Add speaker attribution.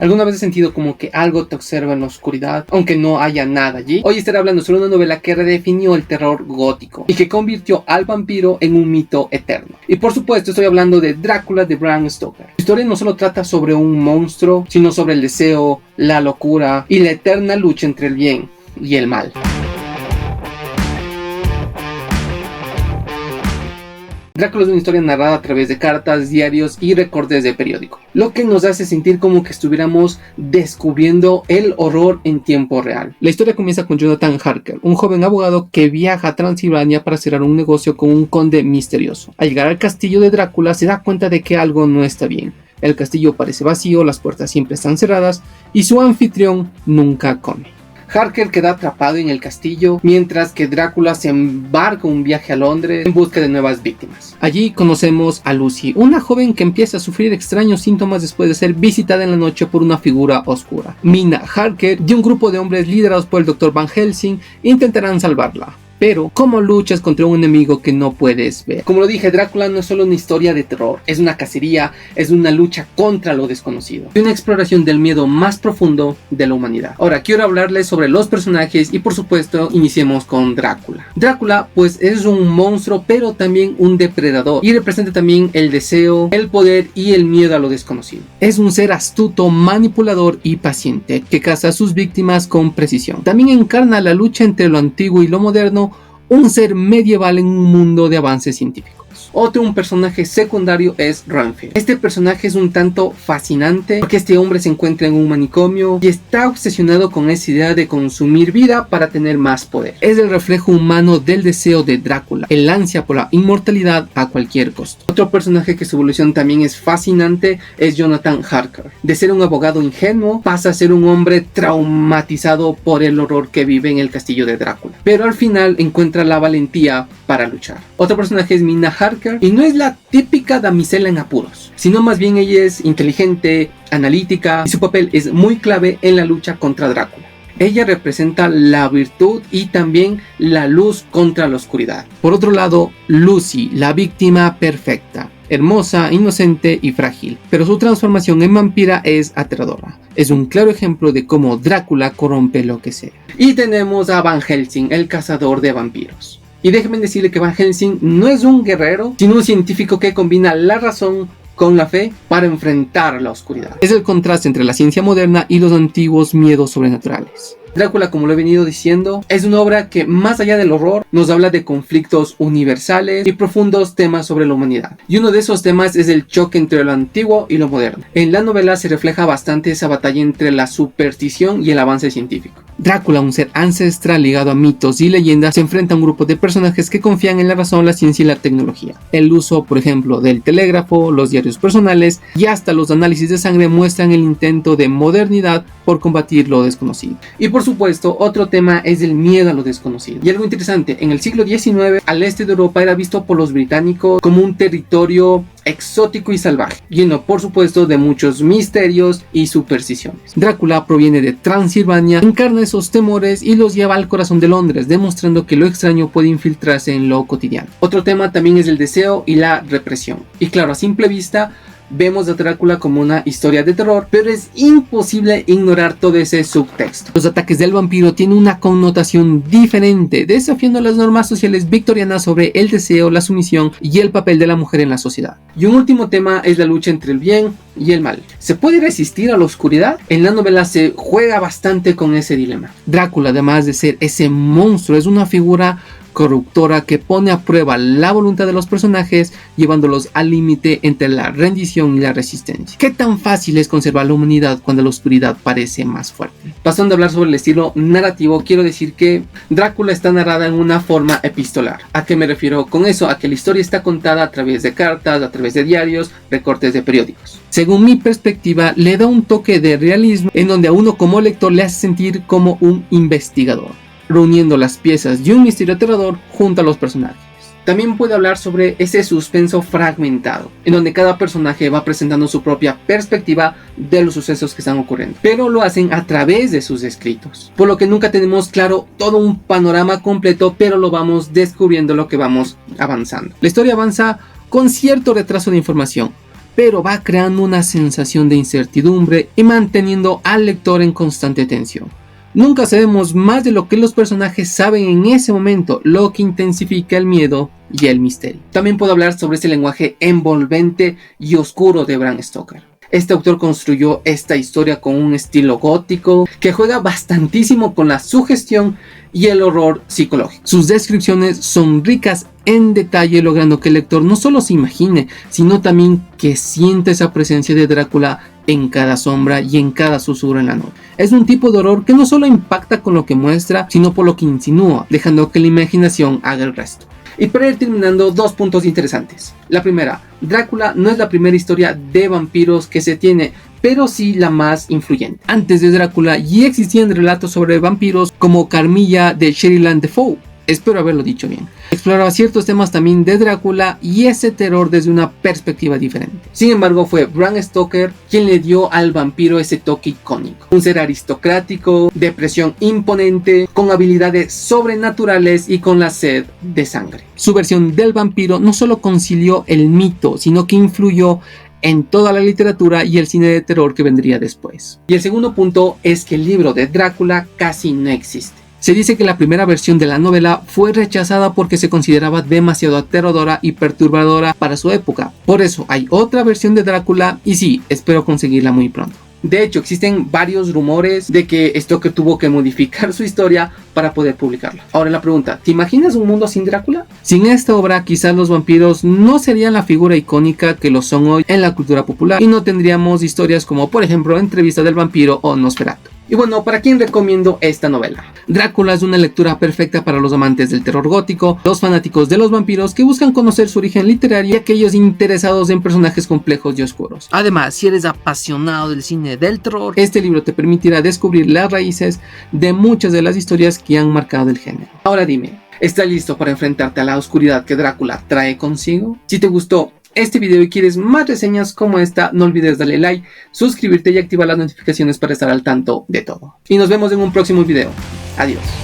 Speaker 1: ¿Alguna vez has sentido como que algo te observa en la oscuridad, aunque no haya nada allí? Hoy estaré hablando sobre una novela que redefinió el terror gótico y que convirtió al vampiro en un mito eterno. Y por supuesto estoy hablando de Drácula de Bram Stoker. La historia no solo trata sobre un monstruo, sino sobre el deseo, la locura y la eterna lucha entre el bien y el mal. Drácula es una historia narrada a través de cartas, diarios y recortes de periódico, lo que nos hace sentir como que estuviéramos descubriendo el horror en tiempo real. La historia comienza con Jonathan Harker, un joven abogado que viaja a Transilvania para cerrar un negocio con un conde misterioso. Al llegar al castillo de Drácula se da cuenta de que algo no está bien. El castillo parece vacío, las puertas siempre están cerradas y su anfitrión nunca come. Harker queda atrapado en el castillo, mientras que Drácula se embarca un viaje a Londres en busca de nuevas víctimas. Allí conocemos a Lucy, una joven que empieza a sufrir extraños síntomas después de ser visitada en la noche por una figura oscura. Mina Harker y un grupo de hombres liderados por el Dr. Van Helsing intentarán salvarla. Pero, ¿cómo luchas contra un enemigo que no puedes ver? Como lo dije, Drácula no es solo una historia de terror, es una cacería, es una lucha contra lo desconocido y una exploración del miedo más profundo de la humanidad. Ahora, quiero hablarles sobre los personajes y por supuesto, iniciemos con Drácula. Drácula, pues, es un monstruo, pero también un depredador y representa también el deseo, el poder y el miedo a lo desconocido. Es un ser astuto, manipulador y paciente que caza a sus víctimas con precisión. También encarna la lucha entre lo antiguo y lo moderno, un ser medieval en un mundo de avances científicos. Un personaje secundario es Renfield. Este personaje es un tanto fascinante porque este hombre se encuentra en un manicomio y está obsesionado con esa idea de consumir vida para tener más poder. Es el reflejo humano del deseo de Drácula, el ansia por la inmortalidad a cualquier costo. Otro personaje que su evolución también es fascinante es Jonathan Harker. De ser un abogado ingenuo pasa a ser un hombre traumatizado por el horror que vive en el castillo de Drácula, pero al final encuentra la valentía para luchar. Otro personaje es Mina Harker, y no es la típica damisela en apuros, sino más bien ella es inteligente, analítica y su papel es muy clave en la lucha contra Drácula. Ella representa la virtud y también la luz contra la oscuridad. Por otro lado, Lucy, la víctima perfecta, hermosa, inocente y frágil, pero su transformación en vampira es aterradora. Es un claro ejemplo de cómo Drácula corrompe lo que sea. Y tenemos a Van Helsing, el cazador de vampiros. Y déjenme decirle que Van Helsing no es un guerrero, sino un científico que combina la razón con la fe para enfrentar la oscuridad. Es el contraste entre la ciencia moderna y los antiguos miedos sobrenaturales. Drácula, como lo he venido diciendo, es una obra que más allá del horror nos habla de conflictos universales y profundos temas sobre la humanidad. Y uno de esos temas es el choque entre lo antiguo y lo moderno. En la novela se refleja bastante esa batalla entre la superstición y el avance científico. Drácula, un ser ancestral ligado a mitos y leyendas, se enfrenta a un grupo de personajes que confían en la razón, la ciencia y la tecnología. El uso, por ejemplo, del telégrafo, los diarios personales y hasta los análisis de sangre muestran el intento de modernidad por combatir lo desconocido. Y por supuesto, otro tema es el miedo a lo desconocido. Y algo interesante, en el siglo XIX, al este de Europa era visto por los británicos como un territorio exótico y salvaje, lleno por supuesto de muchos misterios y supersticiones. Drácula proviene de Transilvania, encarna esos temores y los lleva al corazón de Londres, demostrando que lo extraño puede infiltrarse en lo cotidiano. Otro tema también es el deseo y la represión. Y claro, a simple vista vemos a Drácula como una historia de terror, pero es imposible ignorar todo ese subtexto. Los ataques del vampiro tienen una connotación diferente, desafiando las normas sociales victorianas sobre el deseo, la sumisión y el papel de la mujer en la sociedad. Y un último tema es la lucha entre el bien y el mal. ¿Se puede resistir a la oscuridad? En la novela se juega bastante con ese dilema. Drácula, además de ser ese monstruo, es una figura corruptora que pone a prueba la voluntad de los personajes, llevándolos al límite entre la rendición y la resistencia. ¿Qué tan fácil es conservar la humanidad cuando la oscuridad parece más fuerte? Pasando a hablar sobre el estilo narrativo, quiero decir que Drácula está narrada en una forma epistolar. ¿A qué me refiero con eso? A que la historia está contada a través de cartas, a través de diarios, recortes de periódicos. Según mi perspectiva, le da un toque de realismo en donde a uno como lector le hace sentir como un investigador, reuniendo las piezas de un misterio aterrador junto a los personajes. También puede hablar sobre ese suspenso fragmentado, en donde cada personaje va presentando su propia perspectiva de los sucesos que están ocurriendo, pero lo hacen a través de sus escritos, por lo que nunca tenemos claro todo un panorama completo, pero lo vamos descubriendo lo que vamos avanzando. La historia avanza con cierto retraso de información, pero va creando una sensación de incertidumbre y manteniendo al lector en constante tensión. Nunca sabemos más de lo que los personajes saben en ese momento, lo que intensifica el miedo y el misterio. También puedo hablar sobre ese lenguaje envolvente y oscuro de Bram Stoker. Este autor construyó esta historia con un estilo gótico que juega bastantísimo con la sugestión y el horror psicológico. Sus descripciones son ricas en detalle, logrando que el lector no solo se imagine, sino también que sienta esa presencia de Drácula en cada sombra y en cada susurro en la noche. Es un tipo de horror que no solo impacta con lo que muestra, sino por lo que insinúa, dejando que la imaginación haga el resto. Y para ir terminando, dos puntos interesantes. La primera, Drácula no es la primera historia de vampiros que se tiene, pero sí la más influyente. Antes de Drácula ya existían relatos sobre vampiros como Carmilla de Sheridan Defoe. Espero haberlo dicho bien. Exploraba ciertos temas también de Drácula y ese terror desde una perspectiva diferente. Sin embargo, fue Bram Stoker quien le dio al vampiro ese toque icónico. Un ser aristocrático, de presión imponente, con habilidades sobrenaturales y con la sed de sangre. Su versión del vampiro no solo concilió el mito, sino que influyó en toda la literatura y el cine de terror que vendría después. Y el segundo punto es que el libro de Drácula casi no existe. Se dice que la primera versión de la novela fue rechazada porque se consideraba demasiado aterradora y perturbadora para su época. Por eso hay otra versión de Drácula y sí, espero conseguirla muy pronto. De hecho, existen varios rumores de que Stoker tuvo que modificar su historia para poder publicarla. Ahora la pregunta, ¿te imaginas un mundo sin Drácula? Sin esta obra, quizás los vampiros no serían la figura icónica que lo son hoy en la cultura popular y no tendríamos historias como, por ejemplo, Entrevista del vampiro o Nosferatu. Y bueno, ¿para quién recomiendo esta novela? Drácula es una lectura perfecta para los amantes del terror gótico, los fanáticos de los vampiros que buscan conocer su origen literario y aquellos interesados en personajes complejos y oscuros. Además, si eres apasionado del cine del terror, este libro te permitirá descubrir las raíces de muchas de las historias que han marcado el género. Ahora dime, ¿estás listo para enfrentarte a la oscuridad que Drácula trae consigo? Si te gustó este video y quieres más reseñas como esta, no olvides darle like, suscribirte y activar las notificaciones para estar al tanto de todo. Y nos vemos en un próximo video. Adiós.